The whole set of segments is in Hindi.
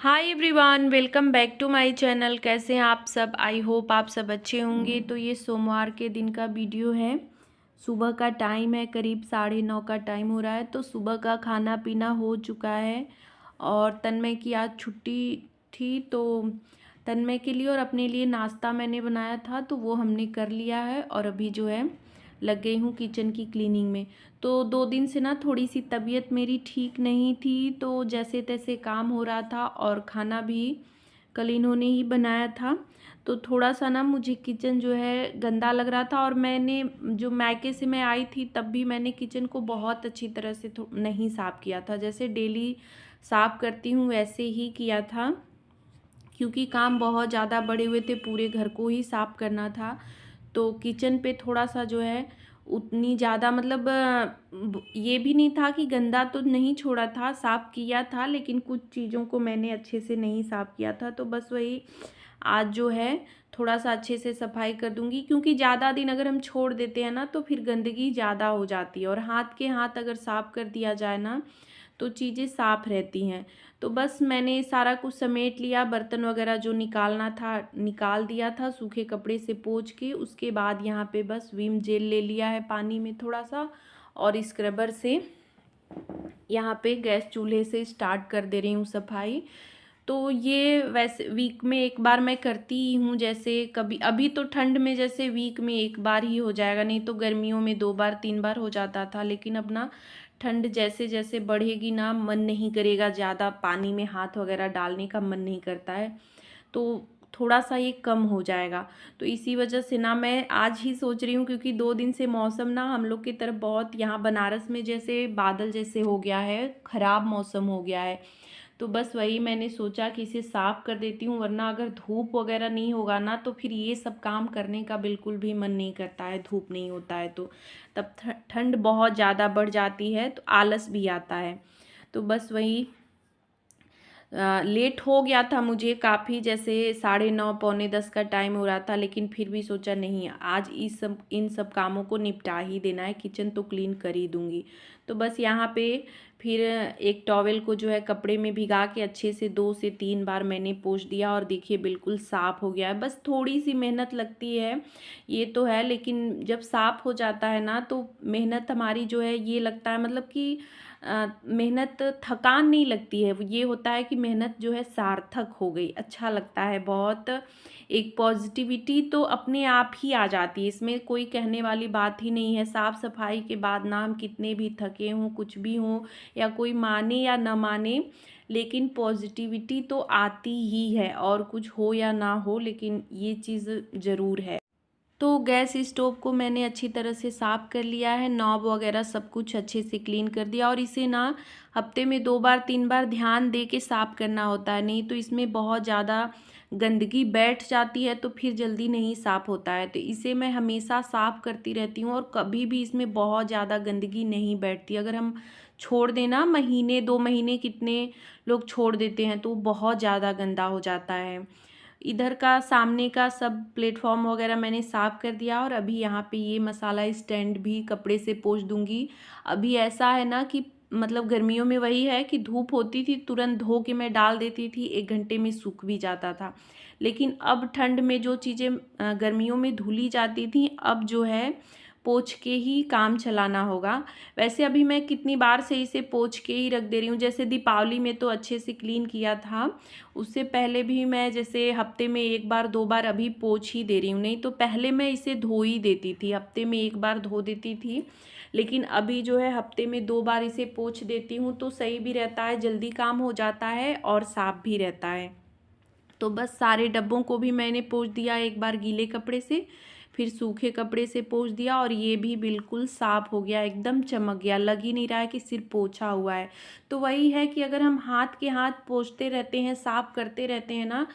Hi everyone, welcome back to my channel. कैसे हैं आप सब? आई होप आप सब अच्छे होंगे। तो ये सोमवार के दिन का वीडियो है। सुबह का टाइम है, करीब 9:30 का टाइम हो रहा है। तो सुबह का खाना पीना हो चुका है और तन्मय की आज छुट्टी थी, तो तन्मय के लिए और अपने लिए नाश्ता मैंने बनाया था, तो वो हमने कर लिया है। और अभी जो है लग गई हूँ किचन की क्लीनिंग में। तो 2 दिन से ना थोड़ी सी तबीयत मेरी ठीक नहीं थी, तो जैसे तैसे काम हो रहा था और खाना भी कल इन्होंने ही बनाया था। तो थोड़ा सा ना मुझे किचन जो है गंदा लग रहा था। और मैंने जो मायके से मैं आई थी तब भी मैंने किचन को बहुत अच्छी तरह से नहीं साफ़ किया था। जैसे डेली साफ़ करती हूँ वैसे ही किया था, क्योंकि काम बहुत ज़्यादा बढ़े हुए थे, पूरे घर को ही साफ़ करना था। तो किचन पे थोड़ा सा जो है उतनी ज़्यादा मतलब ये भी नहीं था कि गंदा तो नहीं छोड़ा था, साफ़ किया था, लेकिन कुछ चीज़ों को मैंने अच्छे से नहीं साफ़ किया था। तो बस वही आज जो है थोड़ा सा अच्छे से सफाई कर दूंगी, क्योंकि ज़्यादा दिन अगर हम छोड़ देते हैं ना तो फिर गंदगी ज़्यादा हो जाती है। और हाथ के हाथ अगर साफ़ कर दिया जाए ना तो चीज़ें साफ़ रहती हैं। तो बस मैंने सारा कुछ समेट लिया, बर्तन वगैरह जो निकालना था निकाल दिया था, सूखे कपड़े से पोंछ के। उसके बाद यहाँ पे बस विम जेल ले लिया है पानी में थोड़ा सा, और स्क्रबर से यहाँ पे गैस चूल्हे से स्टार्ट कर दे रही हूँ सफाई। तो ये वैसे वीक में एक बार मैं करती ही हूँ। जैसे कभी अभी तो ठंड में जैसे वीक में एक बार ही हो जाएगा, नहीं तो गर्मियों में 2 बार 3 बार हो जाता था। लेकिन अब ना ठंड जैसे जैसे बढ़ेगी ना, मन नहीं करेगा, ज़्यादा पानी में हाथ वगैरह डालने का मन नहीं करता है। तो थोड़ा सा ये कम हो जाएगा। तो इसी वजह से ना मैं आज ही सोच रही हूँ, क्योंकि 2 दिन से मौसम ना हम लोग की तरफ बहुत, यहाँ बनारस में जैसे बादल जैसे हो गया है, ख़राब मौसम हो गया है। तो बस वही मैंने सोचा कि इसे साफ़ कर देती हूँ, वरना अगर धूप वगैरह नहीं होगा ना तो फिर ये सब काम करने का बिल्कुल भी मन नहीं करता है। धूप नहीं होता है तो तब ठंड बहुत ज़्यादा बढ़ जाती है, तो आलस भी आता है। तो बस वही लेट हो गया था मुझे काफ़ी, जैसे 9:30 पौने 10 का टाइम हो रहा था, लेकिन फिर भी सोचा नहीं, आज इन सब कामों को निपटा ही देना है, किचन तो क्लीन कर ही दूंगी। तो बस यहाँ पे फिर एक टॉवेल को जो है कपड़े में भिगा के अच्छे से 2 से 3 बार मैंने पोंछ दिया, और देखिए बिल्कुल साफ़ हो गया है। बस थोड़ी सी मेहनत लगती है, ये तो है, लेकिन जब साफ़ हो जाता है ना तो मेहनत हमारी जो है ये लगता है मतलब कि मेहनत थकान नहीं लगती है। ये होता है कि मेहनत जो है सार्थक हो गई, अच्छा लगता है बहुत। एक पॉजिटिविटी तो अपने आप ही आ जाती है, इसमें कोई कहने वाली बात ही नहीं है। साफ़ सफाई के बाद ना हम कितने भी थके हों, कुछ भी हों, या कोई माने या न माने, लेकिन पॉजिटिविटी तो आती ही है, और कुछ हो या ना हो, लेकिन ये चीज़ ज़रूर है। तो गैस स्टोव को मैंने अच्छी तरह से साफ़ कर लिया है, नॉब वगैरह सब कुछ अच्छे से क्लीन कर दिया। और इसे ना हफ्ते में 2 बार 3 बार ध्यान दे के साफ़ करना होता है, नहीं तो इसमें बहुत ज़्यादा गंदगी बैठ जाती है, तो फिर जल्दी नहीं साफ़ होता है। तो इसे मैं हमेशा साफ़ करती रहती हूँ, और कभी भी इसमें बहुत ज़्यादा गंदगी नहीं बैठती। अगर हम छोड़ देना महीने 2 महीने, कितने लोग छोड़ देते हैं, तो बहुत ज़्यादा गंदा हो जाता है। इधर का सामने का सब प्लेटफॉर्म वगैरह मैंने साफ़ कर दिया, और अभी यहाँ पे ये मसाला स्टैंड भी कपड़े से पोंछ दूंगी। अभी ऐसा है ना कि मतलब गर्मियों में वही है कि धूप होती थी तुरंत धो के मैं डाल देती थी, 1 घंटे में सूख भी जाता था। लेकिन अब ठंड में जो चीज़ें गर्मियों में धुली जाती थी, अब जो है पोंछ के ही काम चलाना होगा। वैसे अभी मैं कितनी बार से इसे पोंछ के ही रख दे रही हूँ। जैसे दीपावली में तो अच्छे से क्लीन किया था, उससे पहले भी मैं जैसे हफ्ते में 1 बार 2 बार अभी पोंछ ही दे रही हूँ। नहीं तो पहले मैं इसे धो ही देती थी, हफ्ते में 1 बार धो देती थी, लेकिन अभी जो है हफ्ते में 2 बार इसे पोंछ देती हूँ, तो सही भी रहता है, जल्दी काम हो जाता है और साफ़ भी रहता है। तो बस सारे डब्बों को भी मैंने पोंछ दिया, एक बार गीले कपड़े से, फिर सूखे कपड़े से पोंछ दिया, और ये भी बिल्कुल साफ़ हो गया, एकदम चमक गया, लग ही नहीं रहा है कि सिर्फ पोंछा हुआ है। तो वही है कि अगर हम हाथ के हाथ पोंछते रहते हैं, साफ़ करते रहते हैं ना,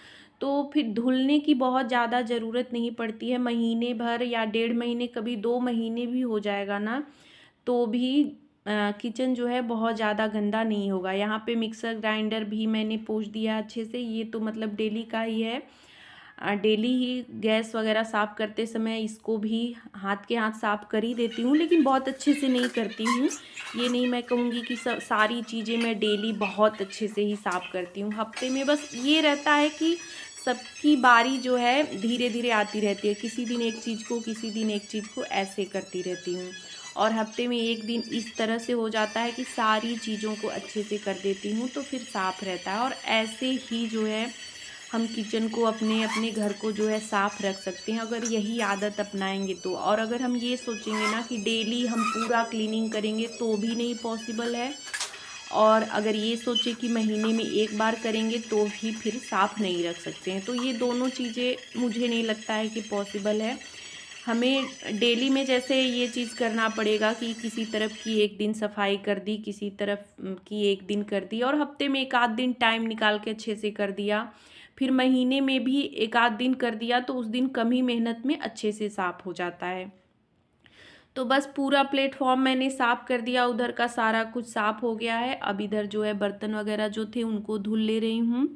तो फिर धुलने की बहुत ज़्यादा ज़रूरत नहीं पड़ती है। महीने भर या 1.5 महीने, कभी 2 महीने भी हो जाएगा ना, तो भी किचन जो है बहुत ज़्यादा गंदा नहीं होगा। यहाँ पे मिक्सर ग्राइंडर भी मैंने पोंछ दिया अच्छे से, ये तो मतलब डेली का ही है। डेली ही गैस वगैरह साफ़ करते समय इसको भी हाथ के हाथ साफ़ कर ही देती हूँ, लेकिन बहुत अच्छे से नहीं करती हूँ। ये नहीं मैं कहूँगी कि सारी चीज़ें मैं डेली बहुत अच्छे से ही साफ़ करती हूँ। हफ्ते में बस ये रहता है कि सबकी बारी जो है धीरे धीरे आती रहती है, किसी दिन एक चीज़ को, किसी दिन एक चीज़ को, ऐसे करती रहती हूँ। और हफ्ते में एक दिन इस तरह से हो जाता है कि सारी चीज़ों को अच्छे से कर देती हूँ, तो फिर साफ़ रहता है। और ऐसे ही जो है हम किचन को, अपने अपने घर को जो है साफ़ रख सकते हैं, अगर यही आदत अपनाएंगे तो। और अगर हम ये सोचेंगे ना कि डेली हम पूरा क्लीनिंग करेंगे तो भी नहीं पॉसिबल है, और अगर ये सोचे कि महीने में एक बार करेंगे तो भी फिर साफ़ नहीं रख सकते हैं, तो ये दोनों चीज़ें मुझे नहीं लगता है कि पॉसिबल है। हमें डेली में जैसे ये चीज़ करना पड़ेगा कि किसी तरफ की एक दिन सफाई कर दी, किसी तरफ की एक दिन कर दी, और हफ्ते में एक आध दिन टाइम निकाल के अच्छे से कर दिया, फिर महीने में भी एक आध दिन कर दिया, तो उस दिन कम ही मेहनत में अच्छे से साफ़ हो जाता है। तो बस पूरा प्लेटफॉर्म मैंने साफ़ कर दिया, उधर का सारा कुछ साफ़ हो गया है। अब इधर जो है बर्तन वगैरह जो थे उनको धुल ले रही हूँ।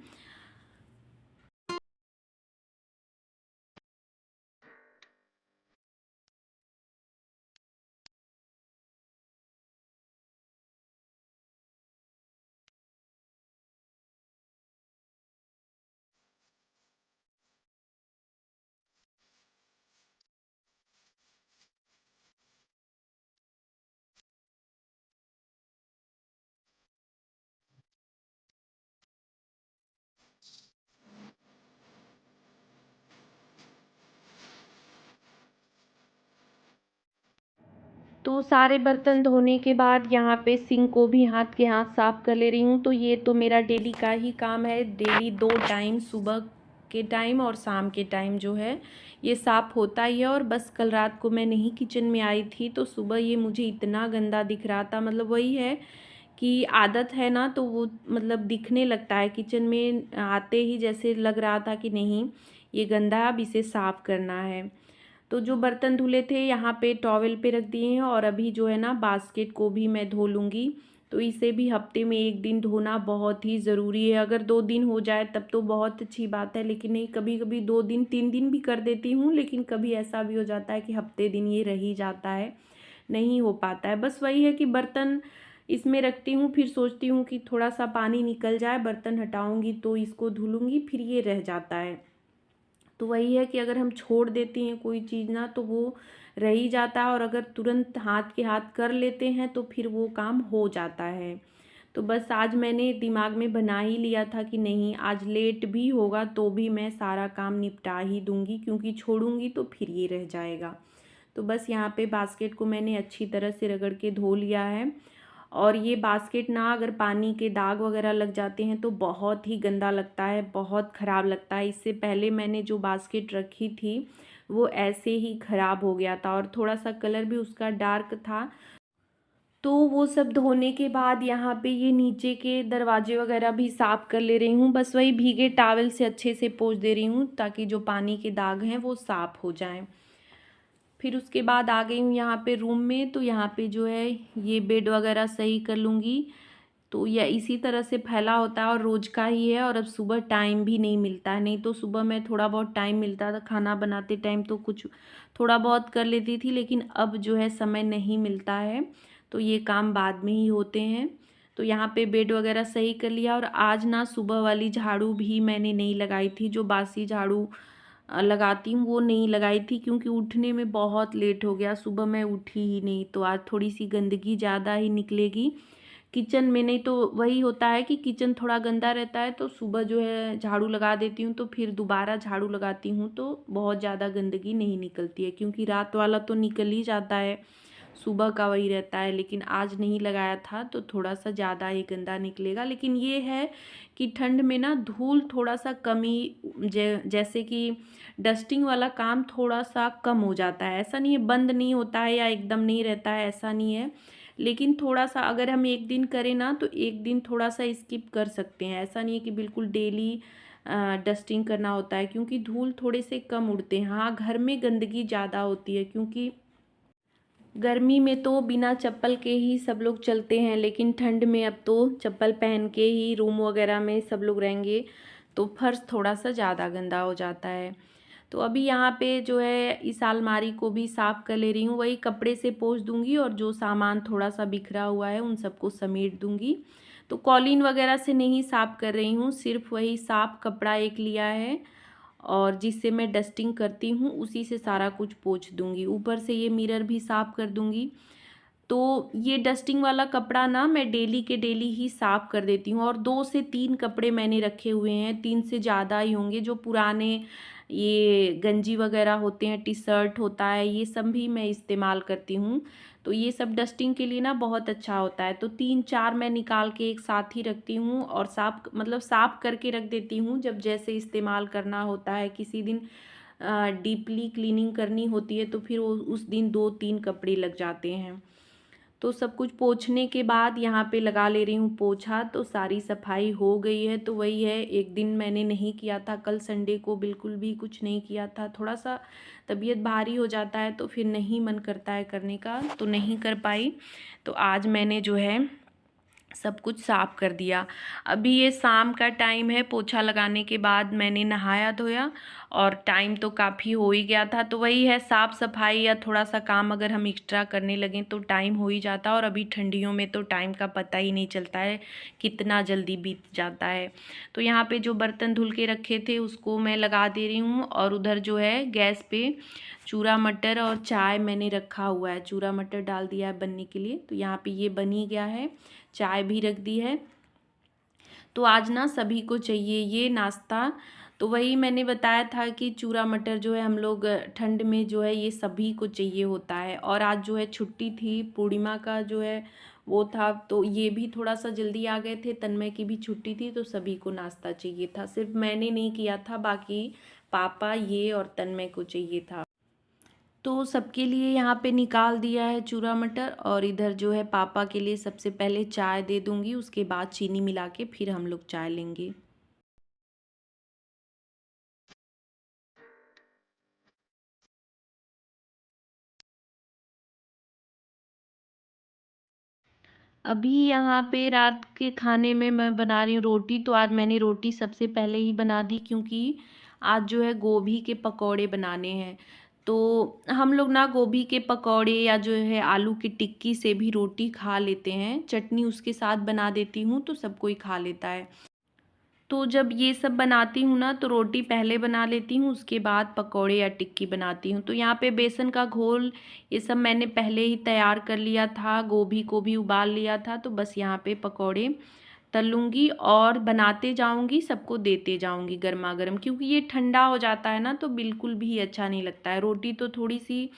तो सारे बर्तन धोने के बाद यहाँ पे सिंक को भी हाथ के हाथ साफ़ कर ले रही हूँ। तो ये तो मेरा डेली का ही काम है, डेली 2 टाइम, सुबह के टाइम और शाम के टाइम जो है ये साफ़ होता ही है। और बस कल रात को मैं नहीं किचन में आई थी, तो सुबह ये मुझे इतना गंदा दिख रहा था, मतलब वही है कि आदत है ना, तो वो मतलब दिखने लगता है किचन में आते ही, जैसे लग रहा था कि नहीं ये गंदा है, अब इसे साफ़ करना है। तो जो बर्तन धुले थे यहाँ पे टॉवेल पे रख दिए हैं, और अभी जो है ना बास्केट को भी मैं धो लूँगी। तो इसे भी हफ्ते में एक दिन धोना बहुत ही ज़रूरी है। अगर 2 दिन हो जाए तब तो बहुत अच्छी बात है, लेकिन नहीं, कभी कभी 2 दिन 3 दिन भी कर देती हूँ, लेकिन कभी ऐसा भी हो जाता है कि हफ्ते दिन ये रह ही जाता है, नहीं हो पाता है। बस वही है कि बर्तन इसमें रखती हूँ, फिर सोचती हूँ कि थोड़ा सा पानी निकल जाए, बर्तन हटाऊँगी तो इसको धुलूँगी, फिर ये रह जाता है। तो वही है कि अगर हम छोड़ देते हैं कोई चीज़ ना, तो वो रह ही जाता है, और अगर तुरंत हाथ के हाथ कर लेते हैं तो फिर वो काम हो जाता है। तो बस आज मैंने दिमाग में बना ही लिया था कि नहीं, आज लेट भी होगा तो भी मैं सारा काम निपटा ही दूंगी, क्योंकि छोड़ूंगी तो फिर ये रह जाएगा। तो बस यहाँ पे बास्केट को मैंने अच्छी तरह से रगड़ के धो लिया है। और ये बास्केट ना, अगर पानी के दाग वगैरह लग जाते हैं तो बहुत ही गंदा लगता है, बहुत ख़राब लगता है। इससे पहले मैंने जो बास्केट रखी थी वो ऐसे ही ख़राब हो गया था, और थोड़ा सा कलर भी उसका डार्क था। तो वो सब धोने के बाद यहाँ पे ये नीचे के दरवाजे वगैरह भी साफ़ कर ले रही हूँ। बस वही भीगे टॉवल से अच्छे से पोंछ दे रही हूँ, ताकि जो पानी के दाग हैं वो साफ़ हो जाएं। फिर उसके बाद आ गई हूँ यहाँ पे रूम में। तो यहाँ पे जो है ये बेड वगैरह सही कर लूँगी। तो यह इसी तरह से फैला होता है, और रोज़ का ही है। और अब सुबह टाइम भी नहीं मिलता है, नहीं तो सुबह में थोड़ा बहुत टाइम मिलता था, खाना बनाते टाइम तो कुछ थोड़ा बहुत कर लेती थी, लेकिन अब जो है समय नहीं मिलता है, तो ये काम बाद में ही होते हैं। तो यहाँ पे बेड वगैरह सही कर लिया। और आज ना सुबह वाली झाड़ू भी मैंने नहीं लगाई थी, जो बासी झाड़ू लगाती हूँ वो नहीं लगाई थी, क्योंकि उठने में बहुत लेट हो गया, सुबह मैं उठी ही नहीं। तो आज थोड़ी सी गंदगी ज़्यादा ही निकलेगी किचन में। नहीं तो वही होता है कि किचन थोड़ा गंदा रहता है, तो सुबह जो है झाड़ू लगा देती हूँ, तो फिर दोबारा झाड़ू लगाती हूँ तो बहुत ज़्यादा गंदगी नहीं निकलती है, क्योंकि रात वाला तो निकल ही जाता है, सुबह का वही रहता है। लेकिन आज नहीं लगाया था तो थोड़ा सा ज़्यादा ही गंदा निकलेगा। लेकिन ये है कि ठंड में ना धूल थोड़ा सा कमी, जैसे कि डस्टिंग वाला काम थोड़ा सा कम हो जाता है। ऐसा नहीं है बंद नहीं होता है या एकदम नहीं रहता है, ऐसा नहीं है, लेकिन थोड़ा सा अगर हम एक दिन करें ना तो एक दिन थोड़ा सा स्किप कर सकते हैं। ऐसा नहीं है कि बिल्कुल डेली डस्टिंग करना होता है, क्योंकि धूल थोड़े से कम उड़ते हैं। हाँ, घर में गंदगी ज़्यादा होती है, क्योंकि गर्मी में तो बिना चप्पल के ही सब लोग चलते हैं, लेकिन ठंड में अब तो चप्पल पहन के ही रूम वगैरह में सब लोग रहेंगे। तो फर्श थोड़ा सा ज़्यादा गंदा हो जाता है। तो अभी यहाँ पे जो है इस अलमारी को भी साफ़ कर ले रही हूँ, वही कपड़े से पोंछ दूँगी और जो सामान थोड़ा सा बिखरा हुआ है उन सबको समेट दूँगी। तो कॉलीन वगैरह से नहीं साफ़ कर रही हूँ, सिर्फ वही साफ़ कपड़ा एक लिया है और जिससे मैं डस्टिंग करती हूँ उसी से सारा कुछ पोंछ दूँगी। ऊपर से ये मिरर भी साफ़ कर दूँगी। तो ये डस्टिंग वाला कपड़ा ना मैं डेली के डेली ही साफ़ कर देती हूँ और 2 से 3 कपड़े मैंने रखे हुए हैं, 3 से ज़्यादा ही होंगे, जो पुराने ये गंजी वगैरह होते हैं, टी-शर्ट होता है, ये सब भी मैं इस्तेमाल करती हूँ। तो ये सब डस्टिंग के लिए ना बहुत अच्छा होता है। तो 3-4 मैं निकाल के एक साथ ही रखती हूँ और साफ़ करके रख देती हूँ, जब जैसे इस्तेमाल करना होता है। किसी दिन डीपली क्लीनिंग करनी होती है तो फिर वो उस दिन 2-3 कपड़े लग जाते हैं। तो सब कुछ पोंछने के बाद यहाँ पे लगा ले रही हूँ पोछा, तो सारी सफाई हो गई है। तो वही है, एक दिन मैंने नहीं किया था, कल संडे को बिल्कुल भी कुछ नहीं किया था। थोड़ा सा तबीयत भारी हो जाता है तो फिर नहीं मन करता है करने का, तो नहीं कर पाई। तो आज मैंने जो है सब कुछ साफ़ कर दिया। अभी ये शाम का टाइम है, पोछा लगाने के बाद मैंने नहाया धोया और टाइम तो काफ़ी हो ही गया था। तो वही है, साफ़ सफाई या थोड़ा सा काम अगर हम एक्स्ट्रा करने लगें तो टाइम हो ही जाता है। और अभी ठंडियों में तो टाइम का पता ही नहीं चलता है, कितना जल्दी बीत जाता है। तो यहाँ पे जो बर्तन धुल के रखे थे उसको मैं लगा दे रही हूँ और उधर जो है गैस पे चूरा मटर और चाय मैंने रखा हुआ है। चूरा मटर डाल दिया है बनने के लिए, तो यहाँ पे ये बन ही गया है। चाय भी रख दी है। तो आज ना सभी को चाहिए ये नाश्ता। तो वही मैंने बताया था कि चूरा मटर जो है हम लोग ठंड में जो है ये सभी को चाहिए होता है। और आज जो है छुट्टी थी, पूर्णिमा का जो है वो था, तो ये भी थोड़ा सा जल्दी आ गए थे। तन्मय की भी छुट्टी थी तो सभी को नाश्ता चाहिए था, सिर्फ मैंने नहीं किया था, बाकी पापा ये और तन्मय को चाहिए था। तो सबके लिए यहाँ पे निकाल दिया है चूरा मटर और इधर जो है पापा के लिए सबसे पहले चाय दे दूँगी, उसके बाद चीनी मिला के फिर हम लोग चाय लेंगे। अभी यहाँ पे रात के खाने में मैं बना रही हूँ रोटी। तो आज मैंने रोटी सबसे पहले ही बना दी, क्योंकि आज जो है गोभी के पकौड़े बनाने हैं। तो हम लोग ना गोभी के पकौड़े या जो है आलू की टिक्की से भी रोटी खा लेते हैं, चटनी उसके साथ बना देती हूँ तो सब कोई खा लेता है। तो जब ये सब बनाती हूँ ना तो रोटी पहले बना लेती हूँ, उसके बाद पकौड़े या टिक्की बनाती हूँ। तो यहाँ पे बेसन का घोल ये सब मैंने पहले ही तैयार कर लिया था, गोभी को भी उबाल लिया था। तो बस यहाँ पे पकौड़े तलूँगी और बनाते जाऊँगी, सबको देते जाऊँगी गर्मा गर्म, क्योंकि ये ठंडा हो जाता है ना तो बिल्कुल भी अच्छा नहीं लगता है। रोटी तो थोड़ी सी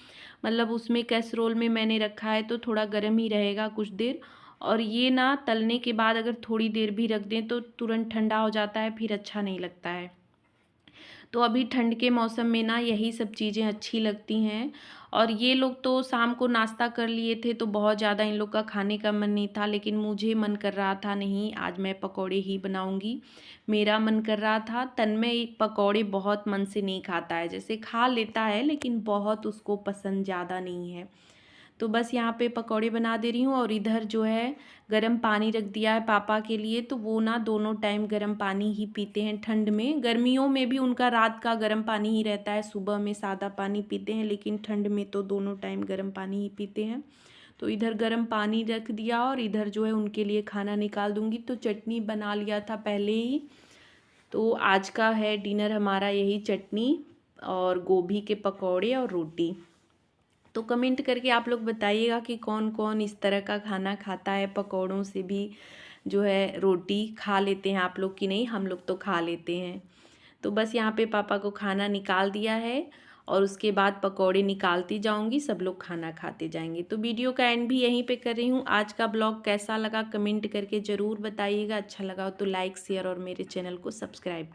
मतलब उसमें कैसरोल में मैंने रखा है तो थोड़ा गर्म ही रहेगा कुछ देर। और ये ना तलने के बाद अगर थोड़ी देर भी रख दें तो तुरंत ठंडा हो जाता है, फिर अच्छा नहीं लगता है। तो अभी ठंड के मौसम में ना यही सब चीज़ें अच्छी लगती हैं। और ये लोग तो शाम को नाश्ता कर लिए थे तो बहुत ज़्यादा इन लोग का खाने का मन नहीं था, लेकिन मुझे मन कर रहा था नहीं आज मैं पकौड़े ही बनाऊंगी। मेरा मन कर रहा था। तन्मय पकौड़े बहुत मन से नहीं खाता है, जैसे खा लेता है लेकिन बहुत उसको पसंद ज़्यादा नहीं है। तो बस यहाँ पे पकौड़े बना दे रही हूँ और इधर जो है गर्म पानी रख दिया है पापा के लिए। तो वो ना दोनों टाइम गर्म पानी ही पीते हैं ठंड में। गर्मियों में भी उनका रात का गर्म पानी ही रहता है, सुबह में सादा पानी पीते हैं, लेकिन ठंड में तो दोनों टाइम गर्म पानी ही पीते हैं। तो इधर गर्म पानी रख दिया और इधर जो है उनके लिए खाना निकाल दूँगी। तो चटनी बना लिया था पहले ही। तो आज का है डिनर हमारा यही, चटनी और गोभी के पकौड़े और रोटी। तो कमेंट करके आप लोग बताइएगा कि कौन कौन इस तरह का खाना खाता है, पकौड़ों से भी जो है रोटी खा लेते हैं आप लोग कि नहीं। हम लोग तो खा लेते हैं। तो बस यहाँ पे पापा को खाना निकाल दिया है और उसके बाद पकौड़े निकालती जाऊंगी, सब लोग खाना खाते जाएंगे। तो वीडियो का एंड भी यहीं पे कर रही हूँ। आज का ब्लॉग कैसा लगा कमेंट करके ज़रूर बताइएगा। अच्छा लगा हो तो लाइक शेयर और मेरे चैनल को सब्सक्राइब